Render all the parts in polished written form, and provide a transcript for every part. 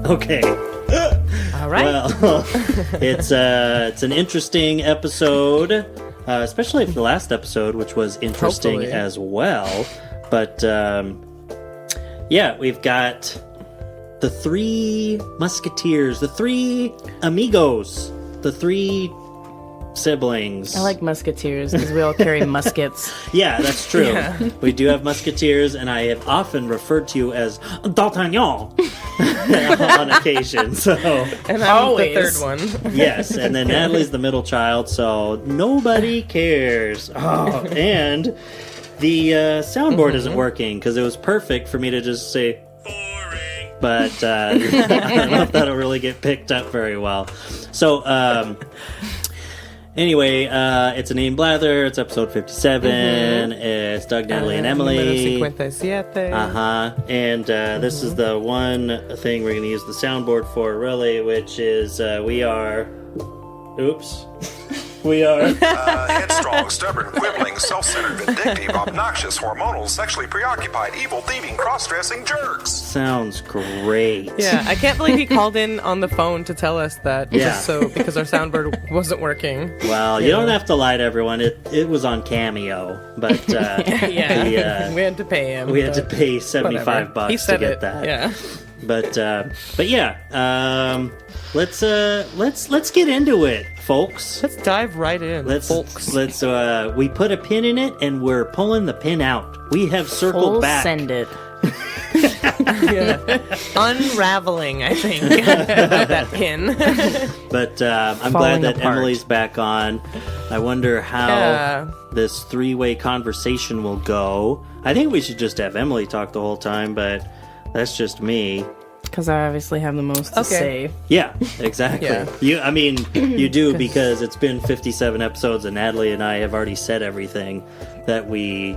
Okay. All right. Well, it's an interesting episode, especially the last episode, which was interesting Hopefully. as well. But yeah, we've got the three musketeers, the three amigos, the three siblings. I like musketeers because we all carry muskets. Yeah, that's true. Yeah. We do have musketeers, and I have often referred to you as D'Artagnan on occasion. So And I'm Always. the third one. yes, and then Natalie's the middle child, so nobody cares. Oh, and the soundboard isn't working because it was perfect for me to just say boring, but I don't know if that'll really get picked up very well. So. Anyway, it's Inane Blather. It's episode 57. It's Doug, Natalie, and Emily. Número 57. And this is the one thing we're going to use the soundboard for, really, which is we are... Oops. We are... headstrong, stubborn, quibbling, self-centered, vindictive, obnoxious, hormonal, sexually preoccupied, evil, thieving, cross-dressing jerks. Sounds great. Yeah, I can't believe he called in on the phone to tell us that. Yeah. Just so because our soundboard wasn't working. Well, you don't have to lie to everyone. It was on Cameo, but Yeah, we had to pay him. we had to but pay $75 He to said get it. that. Yeah. But yeah, let's get into it, folks. Let's dive right in, folks. Let's we put a pin in it and we're pulling the pin out. We have circled Full back. send it. Yeah. Unraveling, I think, of that pin. But I'm Falling glad that apart. Emily's back on. I wonder how Yeah. this three-way conversation will go. I think we should just have Emily talk the whole time, but that's just me. Because I obviously have the most to Okay. say. Yeah, exactly. Yeah. You do because it's been 57 episodes and Natalie and I have already said everything that we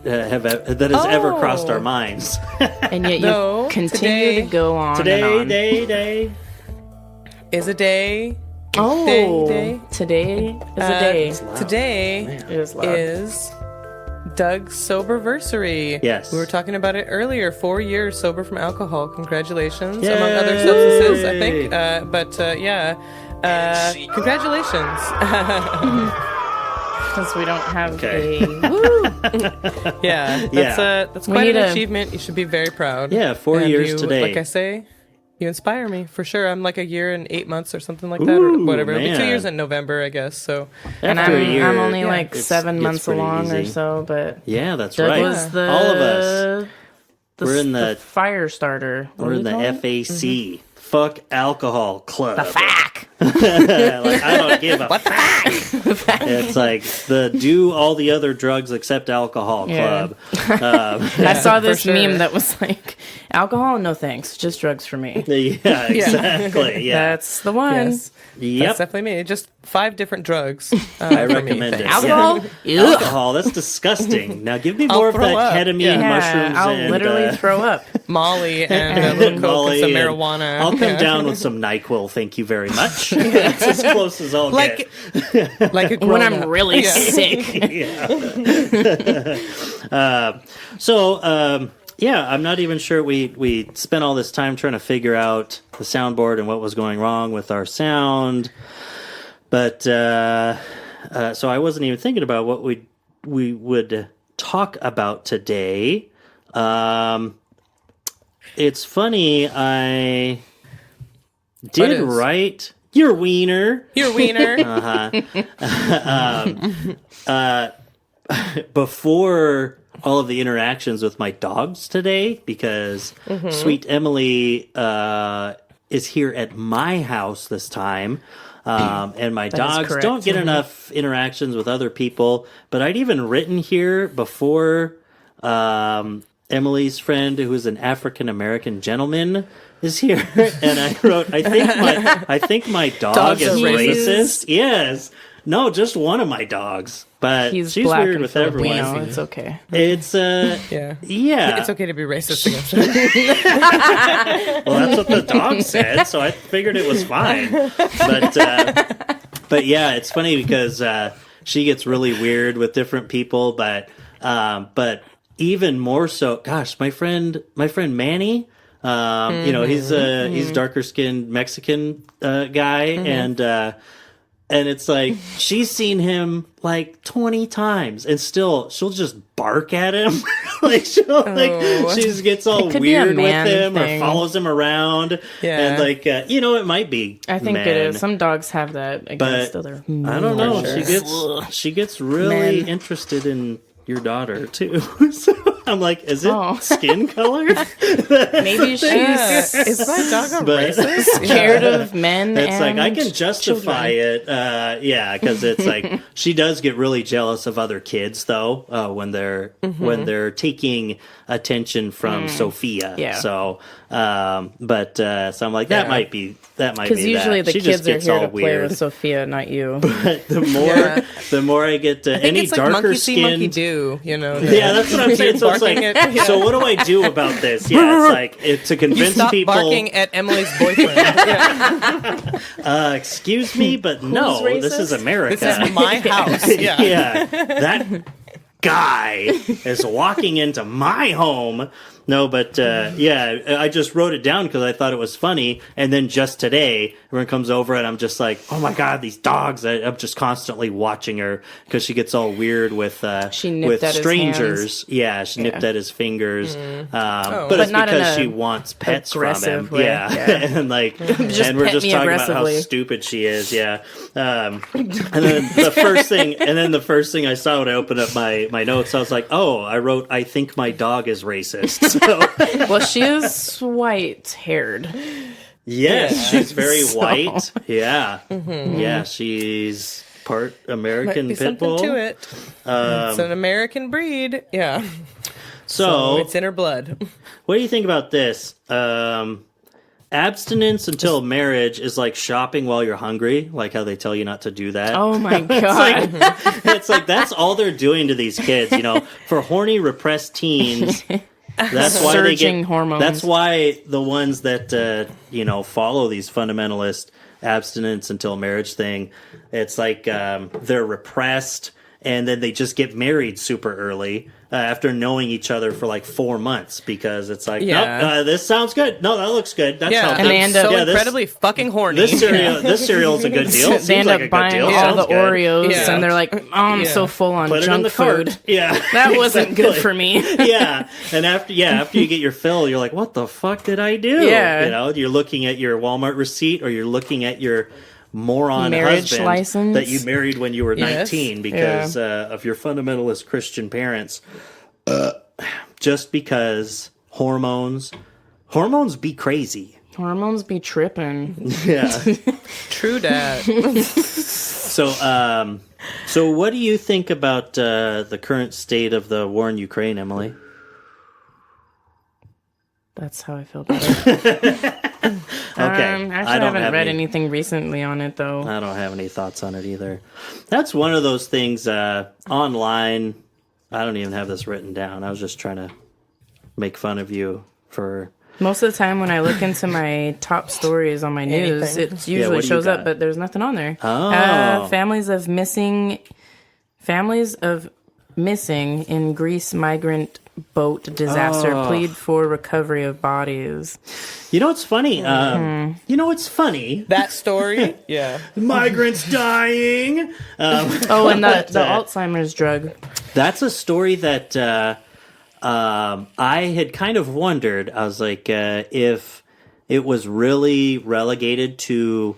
that has ever crossed our minds. And yet you No, continue today- to go on Today, and on. day. Is a day. Oh, Day. today is a day. Today It is loud. is Doug's soberversary. Yes. We were talking about it earlier. 4 years sober from alcohol. Congratulations. Yay. Among other substances, I think. Congratulations. Because we don't have Okay. a woo. Yeah. That's We quite need an a- achievement. You should be very proud. Yeah, 4 And years you, today. Like I say, you inspire me for sure. I'm like a year and 8 months or something like that, or Ooh, whatever. It'll be 2 man. years in November, I guess. So And After I'm, a year, I'm only yeah, like it's- 7 it's months pretty along or easy. so, but Yeah, that's Doug right. was the All of us. We're in the fire starter. What We're do in you the call it? FAC. Fuck Alcohol Club. The FAC. Like, I don't give a fuck. It's like the do all the other drugs except alcohol Yeah. club. I saw this sure. meme that was like, alcohol, no thanks, just drugs for me. Yeah, exactly. Yeah. That's the one. yes, Yep. that's definitely me. Just 5 different drugs. I recommend it. Alcohol? Yeah. Ugh. Alcohol, that's disgusting. Now give me more of throw that up. ketamine, Yeah. mushrooms, I'll and literally throw up. Molly and a little coke Molly and some and- marijuana. I'll come Yeah. down with some NyQuil, thank you very much. That's as close as I'll like get. like a When grown-up. I'm really Yeah. sick. Yeah, I'm not even sure we spent all this time trying to figure out the soundboard and what was going wrong with our sound. But so I wasn't even thinking about what we would talk about today. It's funny, I did is? write your wiener. Your wiener. Before all of the interactions with my dogs today, because sweet Emily is here at my house this time. And my dogs correct. don't get enough interactions with other people. But I'd even written here before Emily's friend, who is an African-American gentleman, is here. And I wrote, I think my dog Dogs is are racist. Yes. No, just one of my dogs. But He's she's black weird and with everyone. Filipino. It's okay. It's Yeah. yeah. It's okay to be racist against her. Well, that's what the dog said, so I figured it was fine. But yeah, it's funny because she gets really weird with different people, but even more so. Gosh, my friend Manny, He's darker skinned Mexican guy, and it's like she's seen him like 20 times, and still she'll just bark at him. She gets all weird with him or follows him around. Yeah, and it might be. I think it is. Some dogs have that against other. I don't know. She gets really interested in your daughter too. So I'm like, is it skin color? Maybe she's is my dog a racist? Scared of men. It's like I can justify it. Because it's like she does get really jealous of other kids though when they're taking attention from Sophia. Yeah. So, so I'm like that might be because usually the kids are here to play with Sophia, not you. But the more I get to any it's like darker monkey see, monkey skinned, do, Yeah, that's what I'm saying. So it's like, so what do I do about this? Yeah, it's like to convince Stop people. barking at Emily's boyfriend. Excuse me, but no, this is America. This is my house. Yeah, that guy is walking into my home. No, but I just wrote it down because I thought it was funny. And then just today, everyone comes over and I'm just like, oh my God, these dogs. I'm just constantly watching her because she gets all weird with strangers. Yeah, she nipped at his fingers. But it's because she wants pets from him. Way. Yeah. And we're just talking about how stupid she is. Yeah. And then the first thing I saw when I opened up my notes, I was like, I wrote, I think my dog is racist. Well, she is white-haired. Yes, she's very white. Yeah, yeah, she's part American Might be pit bull. Something to it. It's an American breed. Yeah. So it's in her blood. What do you think about this? Abstinence until marriage is like shopping while you're hungry, like how they tell you not to do that. Oh my God. It's like that's all they're doing to these kids, for horny, repressed teens. That's why they get hormones. That's why the ones that follow these fundamentalist abstinence until marriage thing, it's like they're repressed and then they just get married super early after knowing each other for like 4 months because it's like, nope, this sounds good. No, that looks good. That's healthy. And they end up incredibly fucking horny. This cereal's a good deal. They end up buying all the Oreos and they're like, I'm so full on Put junk food. Cart. Yeah, that wasn't good for me. And after you get your fill, you're like, what the fuck did I do? Yeah, you're looking at your Walmart receipt or you're looking at your moron marriage husband license that you married when you were 19 because of your fundamentalist Christian parents. Just because hormones be crazy. Hormones be tripping. Yeah. True that. So what do you think about the current state of the war in Ukraine, Emily? That's how I feel about it. Okay. I haven't read anything recently on it, though. I don't have any thoughts on it either. That's one of those things online. I don't even have this written down. I was just trying to make fun of you for... Most of the time when I look into my top stories on my news, it usually shows up, but there's nothing on there. Oh. Families of missing in Greece migrant boat disaster plead for recovery of bodies. You know what's funny? That story? Yeah. Migrants dying. And the Alzheimer's drug. That's a story that I had kind of wondered. I was like, if it was really relegated to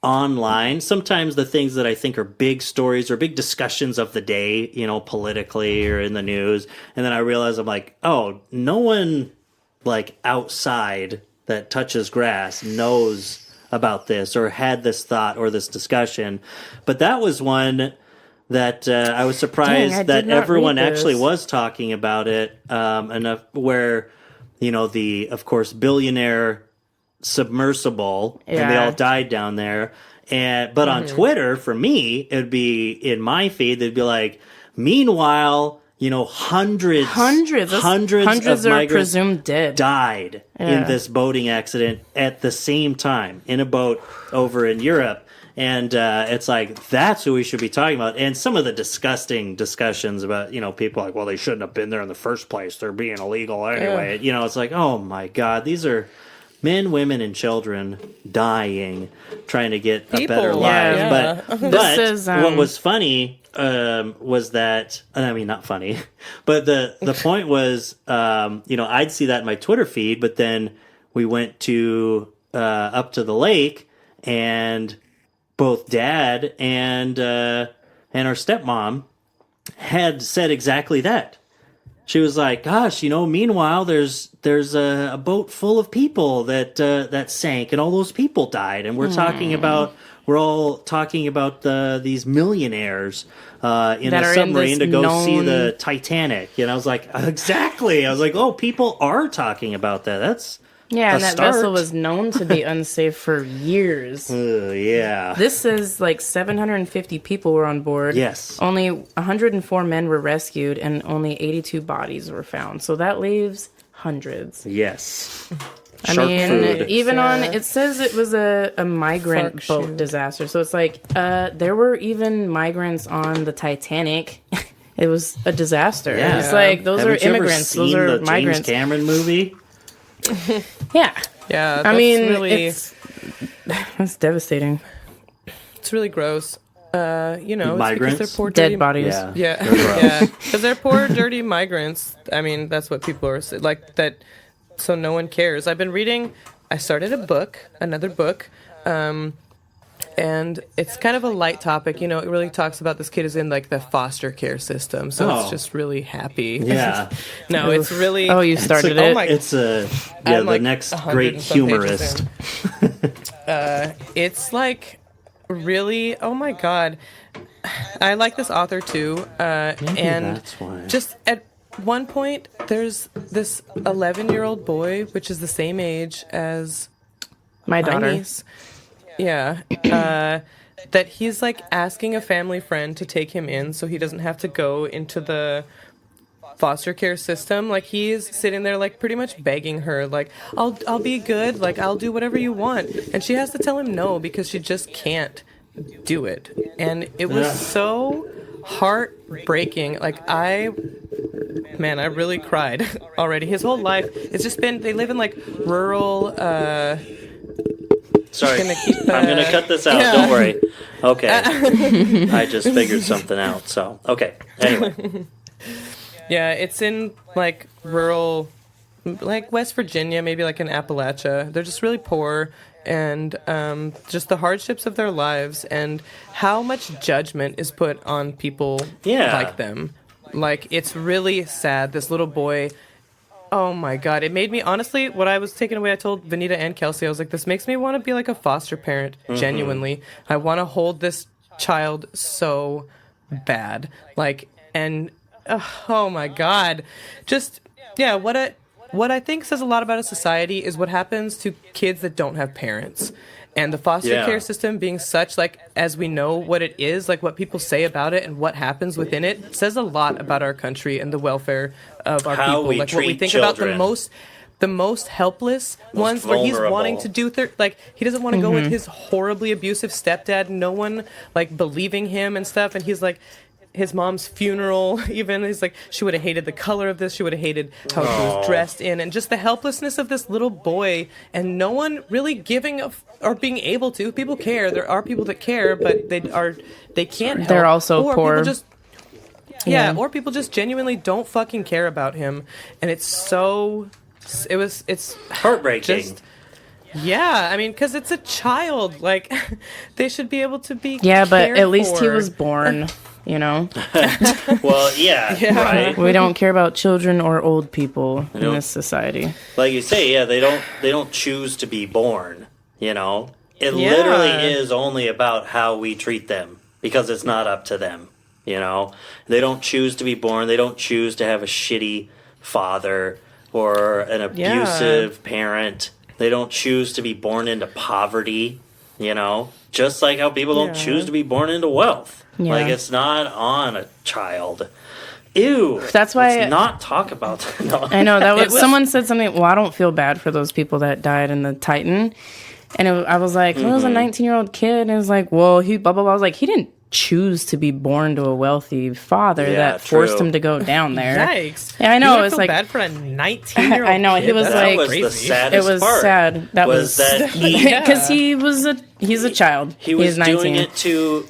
online. Sometimes the things that I think are big stories or big discussions of the day, politically or in the news. And then I realize I'm like, oh, no one like outside that touches grass knows about this or had this thought or this discussion. But that was one that I was surprised that everyone actually was talking about it enough where, the, of course, billionaire submersible and they all died down there. But on Twitter, for me, it'd be in my feed, they'd be like, meanwhile, hundreds of are migrants presumed dead died in this boating accident at the same time in a boat over in Europe. And it's like, that's who we should be talking about. And some of the disgusting discussions about, people like, well, they shouldn't have been there in the first place. They're being illegal anyway. It's like, oh my God, these are men, women, and children dying, trying to get a better life. Yeah. But Is, what was funny was that, not funny, but the point was, I'd see that in my Twitter feed, but then we went to up to the lake, and both Dad and our stepmom had said exactly that. She was like, "Gosh, meanwhile, there's a boat full of people that sank, and all those people died, and we're all talking about these millionaires in a submarine to go see the Titanic." And I was like, "Exactly." I was like, "Oh, people are talking about that. That's and that vessel was known to be unsafe for years." Yeah. This says like 750 people were on board. Yes. Only 104 men were rescued, and only 82 bodies were found. So that leaves hundreds. Yes. It says it was a migrant boat disaster. So it's like there were even migrants on the Titanic. It was a disaster. Yeah. It's like those are immigrants. Those are the migrants. James Cameron movie. Yeah. Yeah. It's devastating. It's really gross. It's migrants? because they're poor, Dead dirty bodies. Yeah. Because they're poor, dirty migrants. That's what people are like. That, so no one cares. I've been reading. I started another book, and it's kind of a light topic. It really talks about this kid is in like the foster care system, so it's just really happy. Yeah. No, it's really. Oh, you started it. It's the next great humorist. It's like really. Oh my God, I like this author too, and that's why. just at one point, there's this 11-year-old boy, which is the same age as My daughter. niece. Yeah. That he's like asking a family friend to take him in so he doesn't have to go into the foster care system. Like he's sitting there like pretty much begging her, like, I'll be good, like I'll do whatever you want. And she has to tell him no because she just can't do it. And it was so heartbreaking. Like I really cried already. His whole life, it's just been, they live in like rural, Sorry, I'm going to cut this out. Don't worry. Okay. I just figured something out. So, okay. Anyway. Yeah, it's in like rural, like West Virginia, maybe like in Appalachia. They're just really poor, and just the hardships of their lives and how much judgment is put on people like them. Like, it's really sad. This little boy, oh my God. It made me, honestly, what I was taken away, I told Vanita and Kelsey, I was like, this makes me want to be like a foster parent, genuinely. I want to hold this child so bad. Like, and, oh my God. Just, yeah, what I think says a lot about a society is what happens to kids that don't have parents. And the foster care system being such, like, as we know what it is, like what people say about it and what happens within it, says a lot about our country and the welfare of our people. Like what we think children. about the most helpless ones, where he's wanting to do like he doesn't want to go with his horribly abusive stepdad, no one like believing him and stuff, and he's like, his mom's funeral, even, he's like, she would have hated the color of this, she would have hated how she was dressed in, and just the helplessness of this little boy, and no one really giving or being able to. People care. There are people that care, but they can't help. They're also or poor. People just, or people just genuinely don't fucking care about him, and it's heartbreaking. Yeah, I mean, because it's a child. Like, they should be able to be but cared at least he for. was born, Well, right. We don't care about children or old people in this society. Like you say, they don't choose to be born, It literally is only about how we treat them, because it's not up to them, They don't choose to be born. They don't choose to have a shitty father or an abusive parent. They don't choose to be born into poverty, just like how people don't choose to be born into wealth. Yeah. Like, it's not on a child. Ew. That's why let's not talk about that. No. I know that was someone said something. Well, I don't feel bad for those people that died in the Titan. And I was like, it was a 19-year-old kid. And it was like, well, he blah, blah, blah. I was like, he didn't choose to be born to a wealthy father that forced him to go down there. Yikes. Yeah, I know. It's like bad for a 19-year-old I know. kid. He was that like, was the saddest it was part. sad. That was that because he's a child. he was 19. doing it to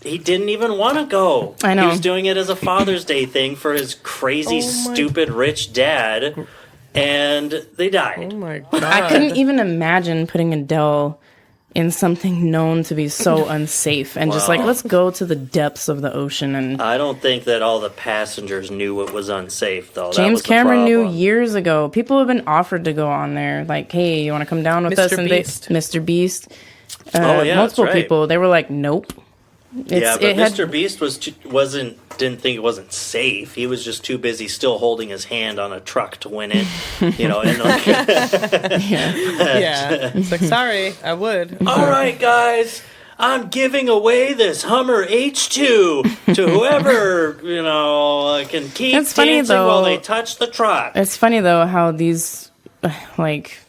he didn't even want to go. I know. He was doing it as a Father's Day thing for his crazy, stupid, rich dad, and they died. Oh my God. I couldn't even imagine putting Adele in something known to be so unsafe and just like, let's go to the depths of the ocean. And I don't think that all the passengers knew it was unsafe, though. James Cameron knew years ago. People have been offered to go on there. Like, hey, you want to come down with us? And Mr. Beast. Multiple people. They were like, nope. Mr. Beast didn't think it wasn't safe. He was just too busy still holding his hand on a truck to win it, And like, yeah. It's like, sorry, I would. All right, guys, I'm giving away this Hummer H2 to whoever can keep dancing while they touch the truck. It's funny though how these like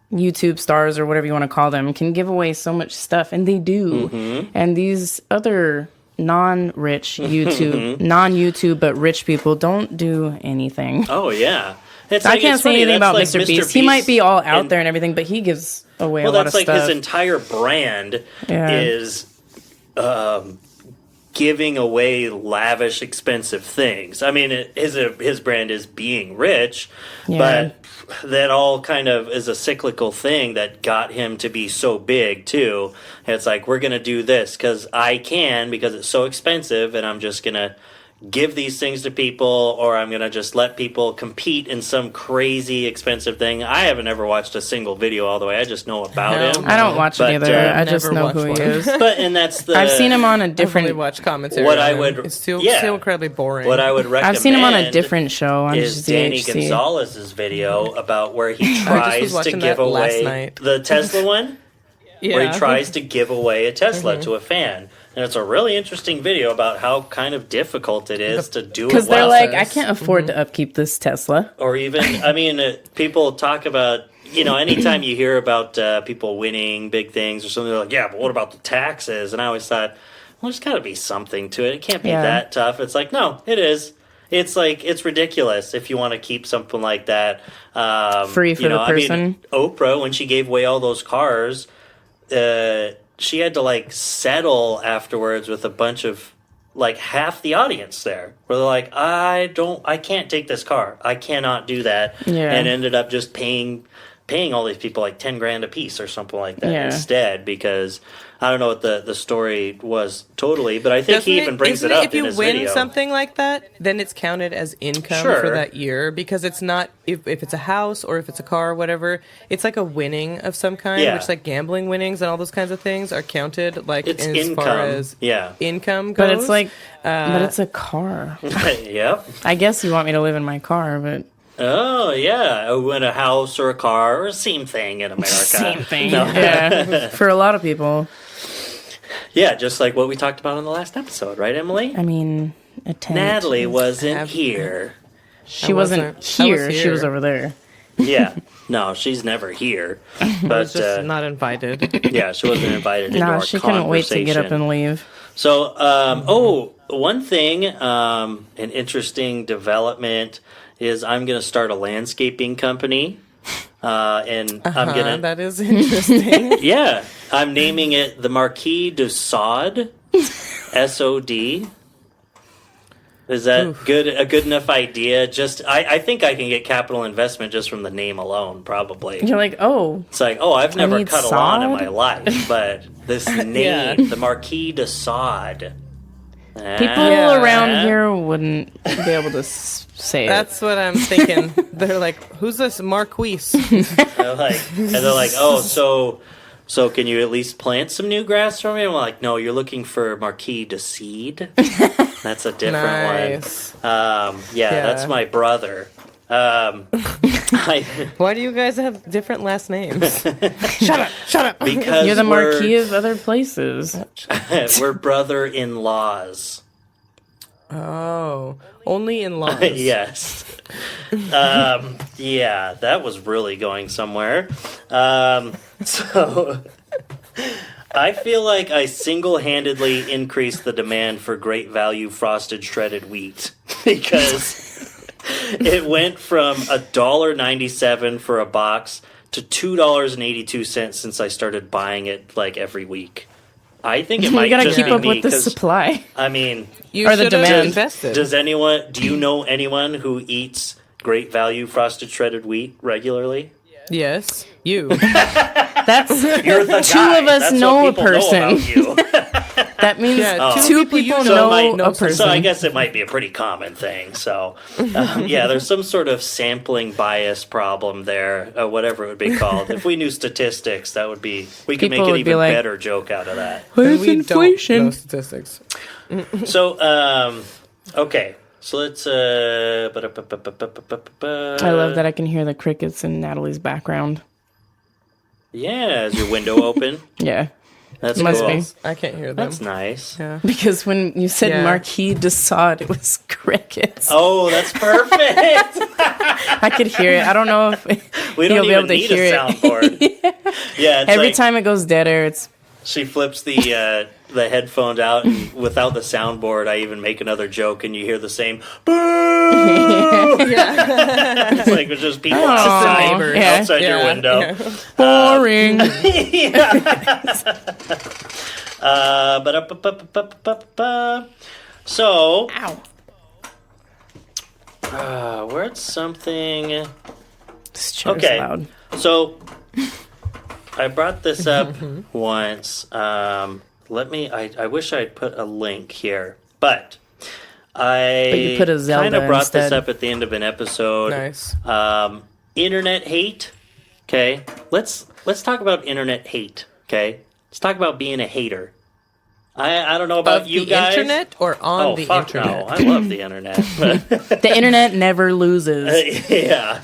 YouTube stars or whatever you want to call them can give away so much stuff, and they do. And these other non-rich non-YouTube but rich people don't do anything. Oh yeah, I can't say anything about Mr. Beast. He might be all out there and everything, but he gives away a lot of stuff. Well, that's like his entire brand is giving away lavish, expensive things. I mean, his brand is being rich, but that all kind of is a cyclical thing that got him to be so big too. And it's like, we're gonna do this because it's so expensive, and I'm just gonna give these things to people, or I'm gonna just let people compete in some crazy expensive thing. I haven't ever watched a single video all the way. I just know about him. I don't watch it either. I just know who he is. I've seen him on a different. I watch commentary. It's still incredibly boring. What I would recommend. I've seen him on a different show. Is Danny Gonzalez's video about where he tries to give away the Tesla one, where he tries to give away a Tesla to a fan. And it's a really interesting video about how kind of difficult it is to do it well. Because they're like, I can't afford to upkeep this Tesla. Or even, people talk about, anytime you hear about people winning big things or something, they're like, yeah, but what about the taxes? And I always thought, well, there's got to be something to it. It can't be that tough. It's like, no, it is. It's like, it's ridiculous if you want to keep something like that. Free for the person. Oprah, when she gave away all those cars, she had to settle afterwards with a bunch of half the audience there, where they're like, I can't take this car, I cannot do that, and ended up just paying all these people $10,000 a piece or something like that instead, because I don't know what the story was totally, but I think he even brings it up in his video. If you win something like that, then it's counted as income for that year, because it's not, if it's a house or if it's a car or whatever, it's like a winning of some kind, which gambling winnings and all those kinds of things are counted it's as income. Far as income goes. But it's but it's a car. Yep. I guess you want me to live in my car, but... Oh, yeah. Win a house or a car, or same thing in America. Same thing. Yeah. For a lot of people. Yeah, just like what we talked about in the last episode, right, Emily? I mean, Natalie wasn't here. She wasn't here. She was over there. Yeah. No, she's never here. But I was just not invited. Yeah, she wasn't invited into our conversation. She couldn't wait to get up and leave. So, one thing, an interesting development is I'm going to start a landscaping company. And I'm gonna. That is interesting. Yeah, I'm naming it the Marquis de Sade, SOD. Is that good? A good enough idea? Just, I think I can get capital investment just from the name alone, probably. You're like, it's like, I've never cut a lawn in my life, but this name, the Marquis de Sade. People around here wouldn't be able to say it. That's what I'm thinking. They're like, who's this Marquis? they're like, so can you at least plant some new grass for me? And I'm like, no, you're looking for Marquis de Seed. That's a different one. That's my brother. Why do you guys have different last names? Shut up. Because you're the Marquis of other places. We're brother-in-laws. Oh, only in laws. Yes. Yeah, that was really going somewhere. So I feel like I single-handedly increased the demand for great value frosted shredded wheat because it went from $1.97 for a box to $2.82 since I started buying it like every week. I think it might You gotta just keep be up me with the 'cause, supply. I mean, You Or the should have demand. invested. do you know anyone who eats great value frosted shredded wheat regularly? Yes, you. That's You're the two guy. of us That's know what a people know person. about you. That means Yeah, two people you people know know might know a person. So I guess it might be a pretty common thing. So yeah, there's some sort of sampling bias problem there, whatever it would be called. If we knew statistics, that would be we could People make an would be even like, better joke out of that. Where's We inflation? don't know statistics. So okay, so let's. I I love that I can hear the crickets in Natalie's background. Yeah, is your window open? Yeah, That's Must cool. be. I can't hear them. That's nice. Yeah. because when you said Yeah. Marquis de Sade, it was crickets. Oh, that's perfect. I could hear it. I don't know if We don't you'll be even able to need hear a it. soundboard. Yeah, it's Every like time it goes dead air, it's she flips the headphones out, and without the soundboard, I even make another joke, and you hear the same boo. It's like it's just people outside, neighbors. Yeah. outside your window. Yeah. boring. So, Ow. where's something? This chair's Okay. loud. So, I brought this up once. Let me. I wish I'd put a link here, but I you put a Zelda kind of brought this instead. up at the end of an episode. Nice. Internet hate. Okay, let's talk about internet hate. Okay, let's talk about being a hater. I don't know about Of you the guys. internet or on Oh the fuck internet? no! I love the internet. But The internet never loses. yeah,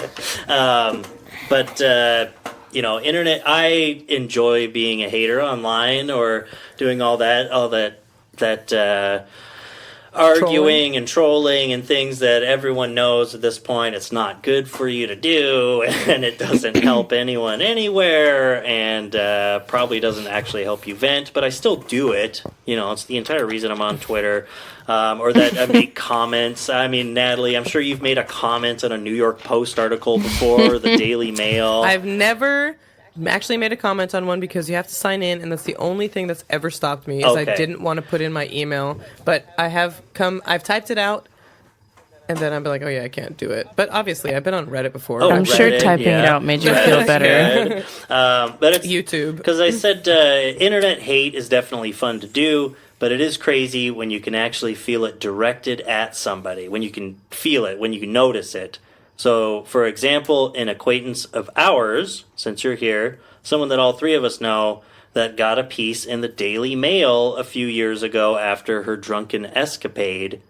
but internet. I enjoy being a hater online or doing all that arguing and trolling and things that everyone knows at this point it's not good for you to do, and it doesn't help anyone anywhere, and probably doesn't actually help you vent, but I still do it. It's the entire reason I'm on Twitter, or that I make comments. I mean, Natalie, I'm sure you've made a comment on a New York Post article before, the Daily Mail. I've never actually made a comment on one because you have to sign in, and that's the only thing that's ever stopped me. Is I Okay. didn't want to put in my email, but I've typed it out, and then I'm like, oh yeah, I can't do it. But obviously, I've been on Reddit before. Oh, I'm sure Reddit, typing it yeah. out made you feel better. Good. But it's YouTube. because I said internet hate is definitely fun to do, but it is crazy when you can actually feel it directed at somebody, when you can feel it, when you can notice it. So, for example, an acquaintance of ours, since you're here, someone that all three of us know, that got a piece in the Daily Mail a few years ago after her drunken escapade.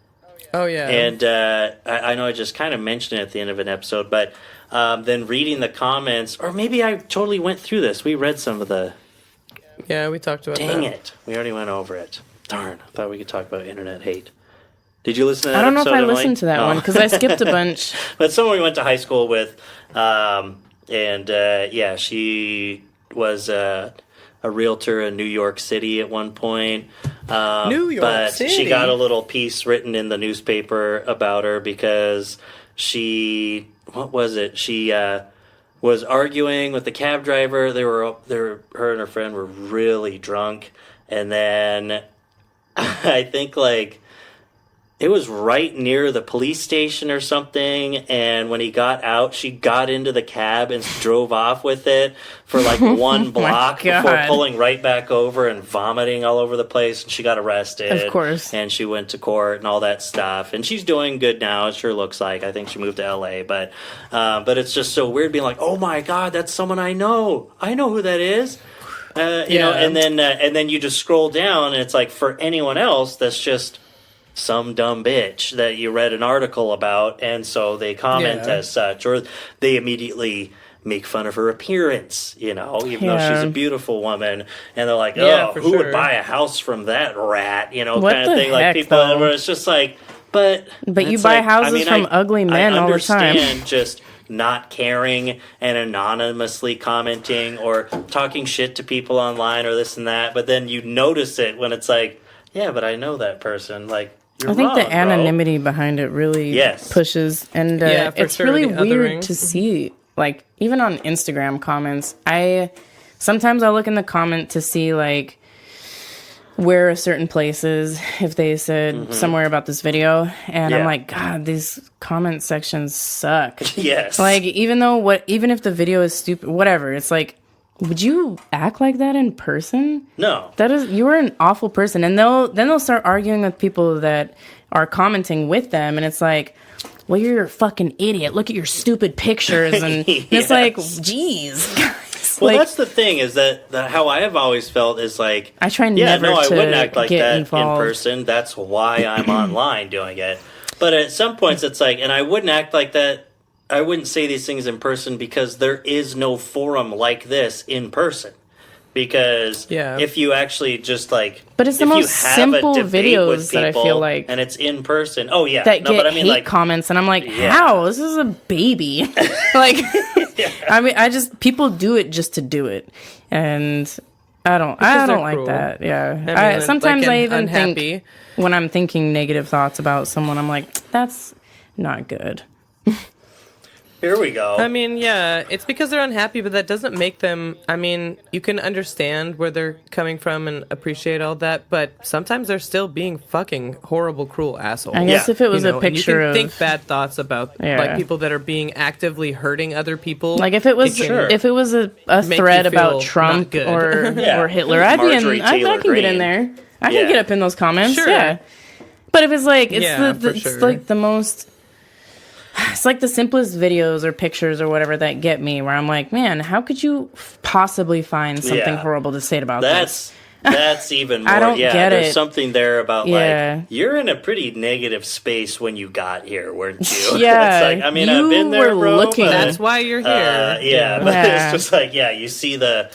Oh yeah. And I know I just kind of mentioned it at the end of an episode, but then reading the comments, or maybe I totally went through this. We read some of the... yeah, we talked about Dang that. it. We already went over it. Darn. I thought we could talk about internet hate. Did you listen to that I don't know if episode, I Emily? listened to that No. one because I skipped a bunch. But someone we went to high school with, she was a realtor in New York City at one point. New York but City? she got a little piece written in the newspaper about her because she was arguing with the cab driver. Her and her friend were really drunk, and then I think it was right near the police station or something, and when he got out, she got into the cab and drove off with it for one block before God. pulling right back over and vomiting all over the place, and she got arrested. Of course. And she went to court and all that stuff, and she's doing good now, it sure looks like. I think she moved to L.A., but it's just so weird being like, oh my God, that's someone I know. I know who that is. And then you just scroll down, and it's like, for anyone else, that's just some dumb bitch that you read an article about, and so they comment as such, or they immediately make fun of her appearance, even though she's a beautiful woman, and they're like, Yeah, oh, for who sure. would buy a house from that rat, What kind of the thing. Like heck, people, though? where it's just like, But you it's buy like, houses from ugly men all the time. I understand just not caring and anonymously commenting or talking shit to people online or this and that, but then you notice it when it's like, yeah, but I know that person. Like, you're I think wrong, the anonymity behind it really pushes, and it's sure, really the weird othering. to see. Like, even on Instagram comments, sometimes I look in the comment to see like where a certain place is, if they said somewhere about this video, and I'm like, God, these comment sections suck. Yes. Like, even if the video is stupid, whatever, it's like, would you act like that in person? No. You're an awful person. And they'll start arguing with people that are commenting with them, and it's like, well, you're a fucking idiot. Look at your stupid pictures, and it's like, geez, guys. Well, like, that's the thing, is that how I have always felt is like, I try yeah, never no, I to wouldn't act like get that involved. in person. That's why I'm online doing it. But at some points, it's like, and I wouldn't act like that. I wouldn't say these things in person because there is no forum like this in person. Because if you actually just like, but it's the most simple videos that I feel like, and it's in person. Oh yeah, that get but I mean, hate like, comments, and I'm like, how? This is a baby. Like, I mean, people do it just to do it, and I don't like cruel. that. Yeah, I mean, sometimes like, I even unhappy. think when I'm thinking negative thoughts about someone, I'm like, that's not good. here we go. I mean, yeah, it's because they're unhappy, but that doesn't make them. I mean, you can understand where they're coming from and appreciate all that, but sometimes they're still being fucking horrible, cruel assholes. I guess if it was a picture and you can of think bad thoughts about like people that are being actively hurting other people. like if it was a thread about Trump or Hitler, I can get in there. I can get up in those comments. Sure. Yeah, but if it's like it's like the most. It's like the simplest videos or pictures or whatever that get me, where I'm like, man, how could you possibly find something horrible to say about this? That's even more. I don't get there's it. something there about like, you're in a pretty negative space when you got here, weren't you? Yeah, it's like, I mean, I've been there, bro. looking. That's why you're here. But it's just like, you see the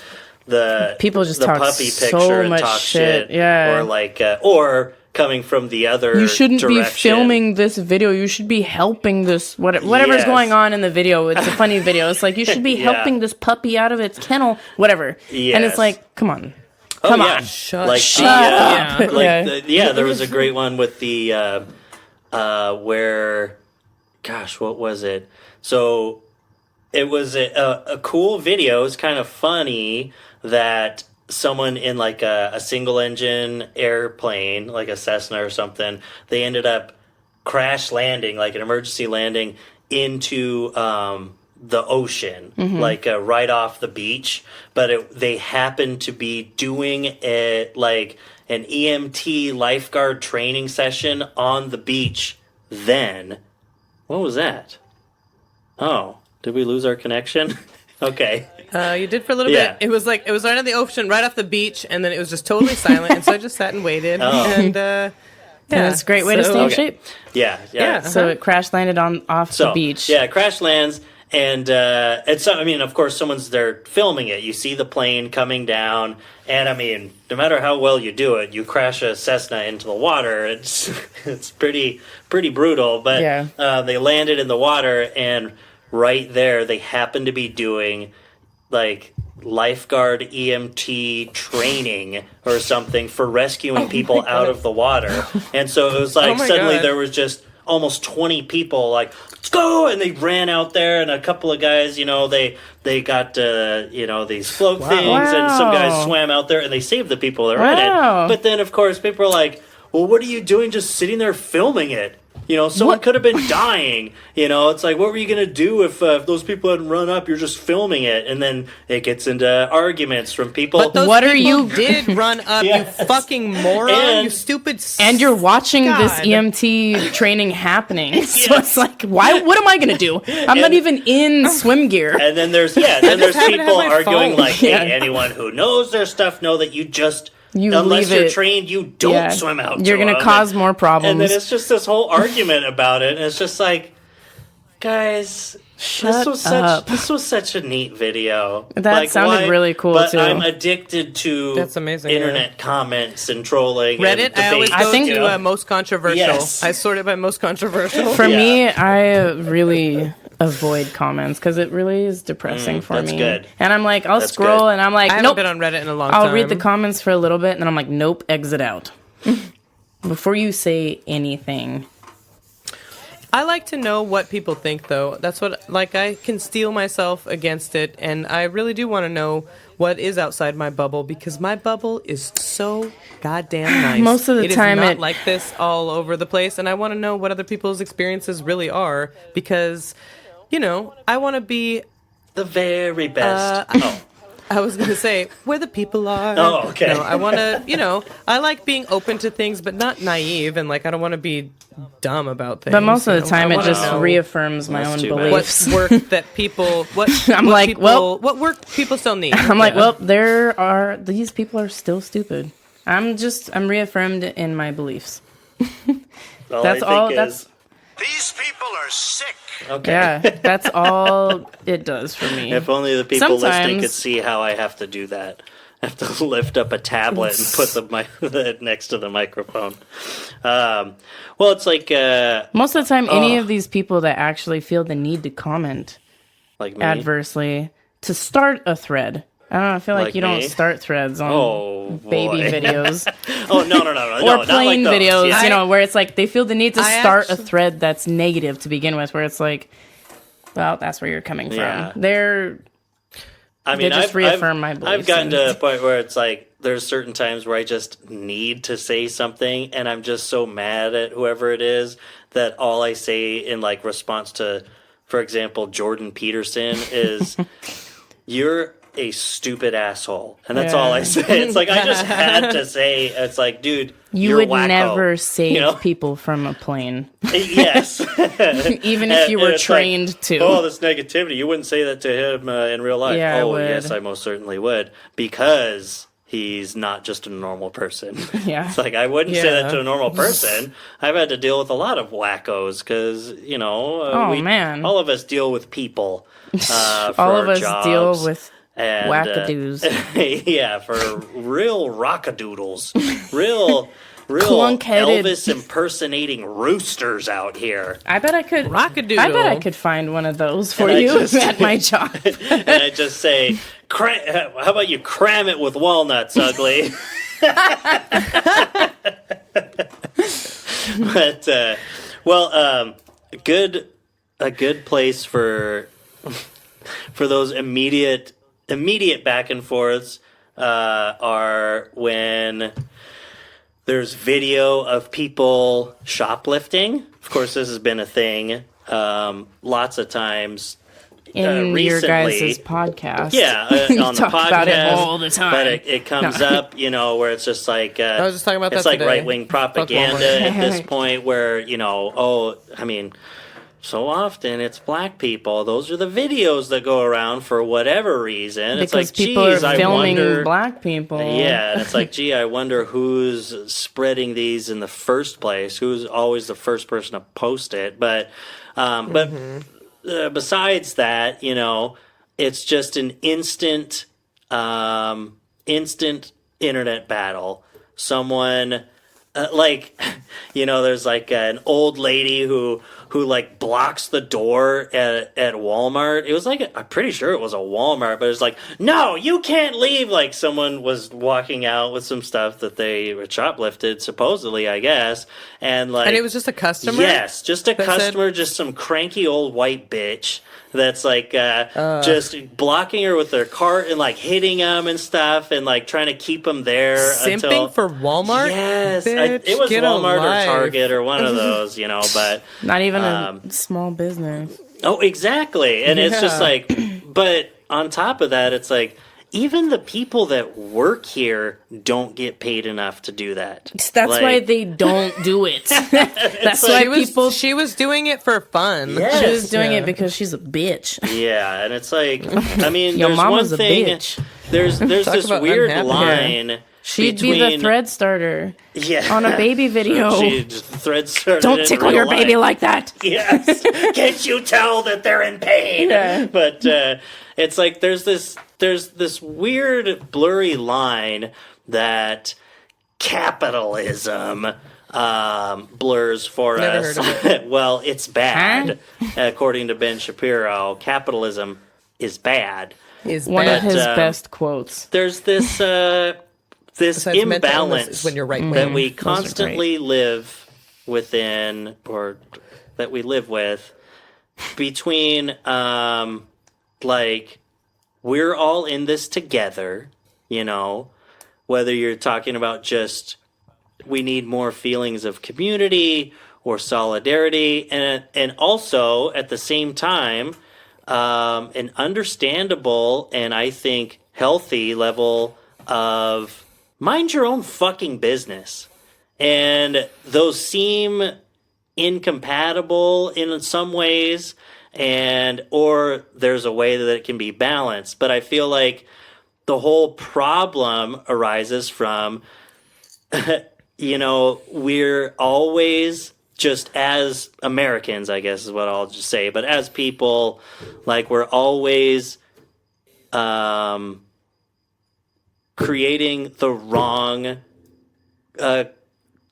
people just the talk puppy so picture and much talk shit. Yeah, or like or coming from the other you shouldn't direction. be filming this video, you should be helping this whatever's going on in the video. It's a funny video. It's like, you should be helping this puppy out of its kennel, whatever. And it's like, come on. Shut up. up. There was a great one with the where, gosh, what was it? So it was a cool video. It's kind of funny that someone in like a single engine airplane, like a Cessna or something, they ended up crash landing, like an emergency landing, into the ocean, like right off the beach. But they happened to be doing like an EMT lifeguard training session on the beach then. What was that? Oh, did we lose our connection? Okay. You did for a little bit. It was right on the ocean, right off the beach, and then it was just totally silent. And so I just sat and waited. And and it's a great way to stay in shape. Yeah. So it crash landed off the beach. Yeah, it crash lands, and it's. I mean, of course, someone's there filming it. You see the plane coming down, and I mean, no matter how well you do it, you crash a Cessna into the water. It's pretty brutal. But they landed in the water, and right there, they happened to be doing like lifeguard EMT training or something for rescuing people out of the water. And so it was like suddenly there was just almost 20 people like, let's go, and they ran out there, and a couple of guys, they got these float things, and some guys swam out there and they saved the people that were in it. But then of course people are like, well, what are you doing just sitting there filming it? Someone could have been dying. It's like, what were you going to do if those people hadn't run up? You're just filming it. And then it gets into arguments from people. But those people did run up, you fucking moron, you stupid And you're watching this EMT training happening. So it's like, what am I going to do? I'm not even in swim gear. And then there's people arguing like, hey, anyone who knows their stuff know that unless you're trained, you don't swim out. You're going to cause more problems. And then it's just this whole argument about it. And it's just like, guys, Shut up. This was such a neat video. That sounded really cool, but too. I'm addicted to That's amazing, internet comments and trolling. Reddit, and I always debate. go to most controversial. Yes. I sort it by most controversial. For me, I really avoid comments because it really is depressing for that's me. good. And I'm like, I'll That's scroll good. and I'm like, I haven't nope. been on Reddit in a long time. I'll read the comments for a little bit and then I'm like, nope, exit out. Before you say anything. I like to know what people think, though. That's what, like, I can steel myself against it, and I really do want to know what is outside my bubble, because my bubble is so goddamn nice. Most of the time it is not like this all over the place, and I want to know what other people's experiences really are, because, you know, I want to be... The very best. I was going to say, where the people are. Oh, okay. No, I want to, you know, I like being open to things, but not naive, and, like, I don't want to be dumb about things. But most of the time, I it wanna just know reaffirms my That's own too bad. beliefs. what work that people, what work people still need. I'm like, well, these people are still stupid. I'm reaffirmed in my beliefs. All That's I all. think is- These people are sick. Okay. Yeah, that's all it does for me. If only the people listening Sometimes- could see how I have to do that. I have to lift up a tablet and put the next to the microphone. Well, it's like Most of the time, any of these people that actually feel the need to comment me. adversely to start a thread. I don't know. I feel like you don't me? start threads on Oh, baby boy. videos Oh no, or not plain like those. videos. Yeah. You know, where it's like they feel the need to I start a actually- thread that's negative to begin with. Where it's like, well, that's where you're coming from. Yeah. They I mean, just reaffirm my beliefs I've gotten and- to a point where it's like there's certain times where I just need to say something, and I'm just so mad at whoever it is that all I say in like response to, for example, Jordan Peterson is, "You're a stupid asshole," and that's all I say. It's like I just had to say. It's like, dude, You you're would wacko. never save You know? people from a plane, Yes. even if you were it's like, trained to. Oh, this negativity. You wouldn't say that to him in real life. Yeah, I oh, would. yes, I most certainly would. Because he's not just a normal person. Yeah. It's like, I wouldn't say that Yeah. to a normal person. I've had to deal with a lot of wackos because, you know, Man. all of us deal with people. For All our of us jobs. deal with And, wackadoos. yeah, for real rockadoodles. Real Clunk-headed. Elvis impersonating roosters out here. I bet I could. Rockadoodle. I bet I could find one of those for And I you just- at my job. And I just say, how about you cram it with walnuts, ugly? But a good place for those immediate back and forths are when there's video of people shoplifting. Of course, this has been a thing lots of times. In your Recently. guys' podcast. Yeah, You on the talk podcast. about it all the time. But it comes up, you know, where it's just like I was just talking about it's that like today. right-wing propaganda Walmart. at this point where, you know, so often it's black people. Those are the videos that go around for whatever reason. It's Because like, people geez, are I filming wonder. black people. Yeah, and it's like, gee, I wonder who's spreading these in the first place. Who's always the first person to post it? But besides that, you know, it's just an instant internet battle. Someone like, you know, there's like an old lady who like blocks the door at Walmart. It was like, I'm pretty sure it was a Walmart, but it's like, no, you can't leave. Like someone was walking out with some stuff that they were shoplifted, supposedly, I guess. And like, And it was just a customer? Yes, just a that customer, just some cranky old white bitch that's like just blocking her with their cart and like hitting them and stuff and like trying to keep them there Simping until for Walmart? Yes, Bitch, it was get a Walmart or life. Target or one of those, you know. But Not even a small business. oh, exactly, and it's just Yeah. like, but on top of that, it's like even the people that work here don't get paid enough to do that. That's Like, why they don't do it. That's why people. She was doing it for fun. Yes. She was doing Yeah. it because she's a bitch. Yeah, and it's like, I mean, Your there's mama's one a thing. bitch. There's Talk this about weird unhappy. line. She'd be the thread starter. Yeah. On a baby video. She just thread started. Don't tickle your baby like that. Yes. Can't you tell that they're in pain? Yeah. But it's like there's this weird blurry line that capitalism blurs for Never us. heard of it. Well, it's bad. According to Ben Shapiro, capitalism is bad. One of his best quotes. There's this Besides mental illness imbalance is when you're right that we constantly live within, or that we live with, between like we're all in this together, you know, whether you're talking about just we need more feelings of community or solidarity, and also at the same time an understandable and I think healthy level of mind your own fucking business. And those seem incompatible in some ways, and or there's a way that it can be balanced. But I feel like the whole problem arises from, you know, we're always, just as Americans, I guess is what I'll just say, but as people, like we're always creating the wrong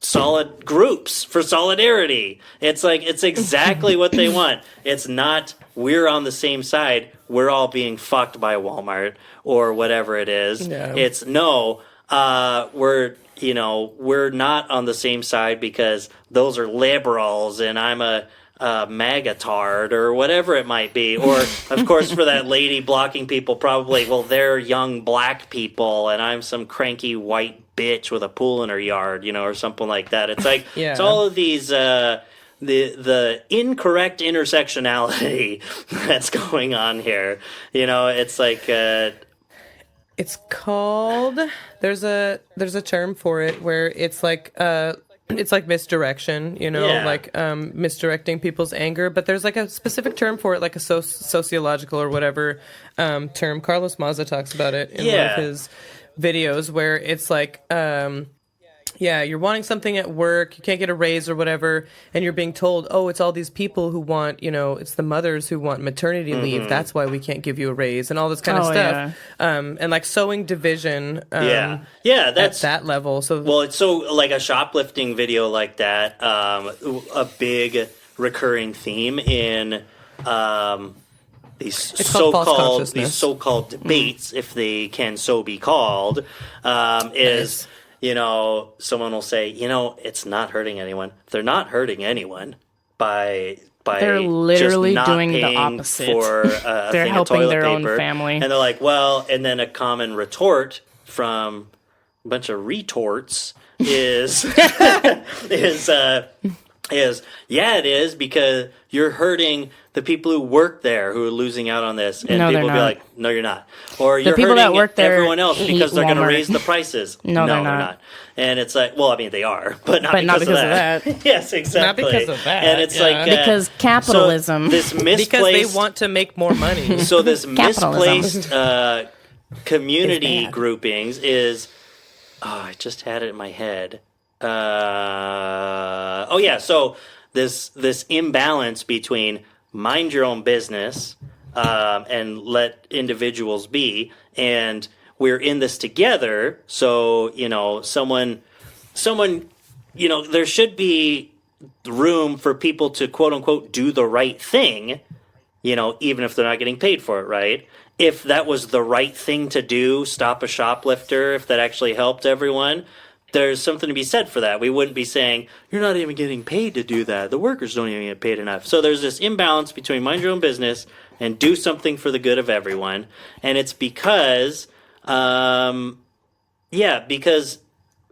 solid groups for solidarity. It's like, it's exactly what they want. It's not, we're on the same side, we're all being fucked by Walmart or whatever it is. Yeah. It's no, we're not on the same side because those are liberals and I'm a magatard or whatever it might be. Or, of course, for that lady blocking people, probably, well, they're young black people and I'm some cranky white bitch with a pool in her yard, you know, or something like that. It's like, it's all of these, the incorrect intersectionality that's going on here. You know, it's like, it's called, there's a term for it where it's like misdirection, you know, like misdirecting people's anger. But there's like a specific term for it, like a sociological or whatever term. Carlos Maza talks about it in one of his videos, where it's like, you're wanting something at work, you can't get a raise or whatever, and you're being told, oh, it's all these people who want, you know, it's the mothers who want maternity leave, that's why we can't give you a raise, and all this kind of stuff. And like sowing division that's at that level. So well, it's so like a shoplifting video like that, a big recurring theme in these so-called debates, if they can so be called, is, you know, someone will say, you know, it's not hurting anyone. They're not hurting anyone by they're literally just not doing the paying opposite. for a they're thing helping of toilet their paper. own family. And they're like, well, and then a common retort from a bunch of retorts is yeah, it is, because you're hurting the people who work there who are losing out on this. And people will be like, no, you're not. Or you're people hurting that work there everyone else because they're going to Walmart. raise the prices. No, they're not. And it's like, well, I mean, they are, but not But because of that. Yes, exactly. Not because of that. And it's like... because capitalism. So this misplaced... because they want to make more money. So this misplaced community groupings is... Oh, I just had it in my head. So this imbalance between mind your own business and let individuals be, and we're in this together. So, you know, someone, you know, there should be room for people to quote unquote do the right thing, you know, even if they're not getting paid for it, right? If that was the right thing to do, stop a shoplifter, if that actually helped everyone, there's something to be said for that. We wouldn't be saying, you're not even getting paid to do that. The workers don't even get paid enough. So there's this imbalance between mind your own business and do something for the good of everyone. And it's because, because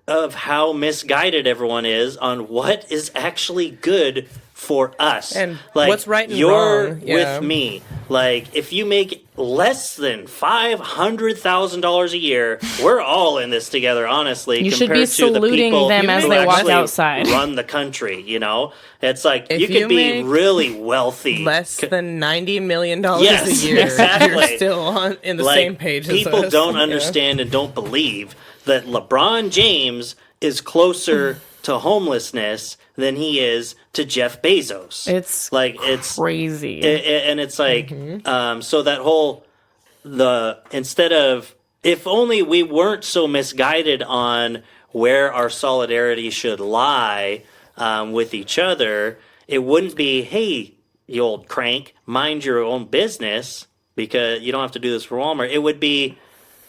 of how misguided everyone is on what is actually good for us. And like, what's right and you're wrong. with me. Like, if you make less than $500,000 a year. We're all in this together, honestly. You should compared be to the saluting people them as who they walk actually outside. run the country. You know, it's like If you could you be make really wealthy. Less than $90 million Yes, a year. exactly. You're still on in the Like, same page as people us. don't Yeah. understand and don't believe that LeBron James is closer to homelessness than he is to Jeff Bezos. It's like it's crazy. and it's like so that whole instead of, if only we weren't so misguided on where our solidarity should lie with each other, it wouldn't be, hey, you old crank, mind your own business because you don't have to do this for Walmart. It would be,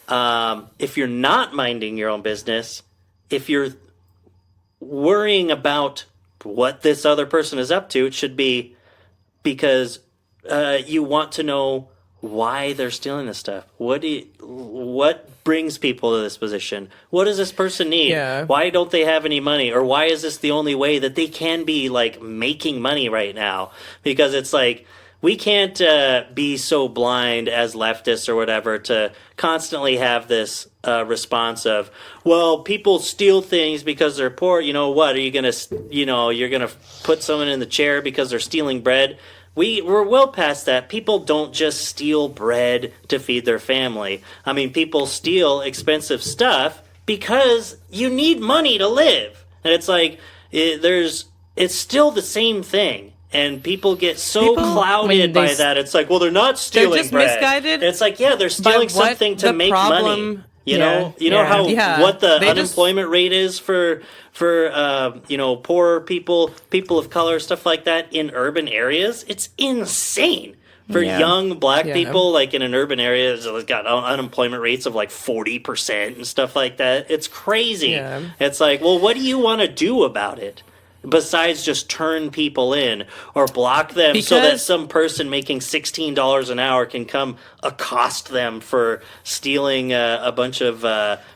if you're not minding your own business, if you're worrying about what this other person is up to, it should be because you want to know why they're stealing this stuff. What brings people to this position? What does this person need? Yeah. Why don't they have any money? Or why is this the only way that they can be like making money right now? Because it's like, we can't be so blind as leftists or whatever to constantly have this response of, well, people steal things because they're poor. You know what? Are you going to, you're going to put someone in the chair because they're stealing bread? We're well past that. People don't just steal bread to feed their family. I mean, people steal expensive stuff because you need money to live. And it's like, it's still the same thing. And people get so clouded by that. It's like, well, they're not stealing They're just bread. misguided. It's like, yeah, they're stealing something to make money. You know how what the unemployment rate is for poor people of color, stuff like that in urban areas. It's insane. For young black people, like in an urban area, it's got unemployment rates of like 40% and stuff like that. It's crazy. Yeah. It's like, well, what do you want to do about it? Besides just turn people in or block them so that some person making $16 an hour can come accost them for stealing a bunch of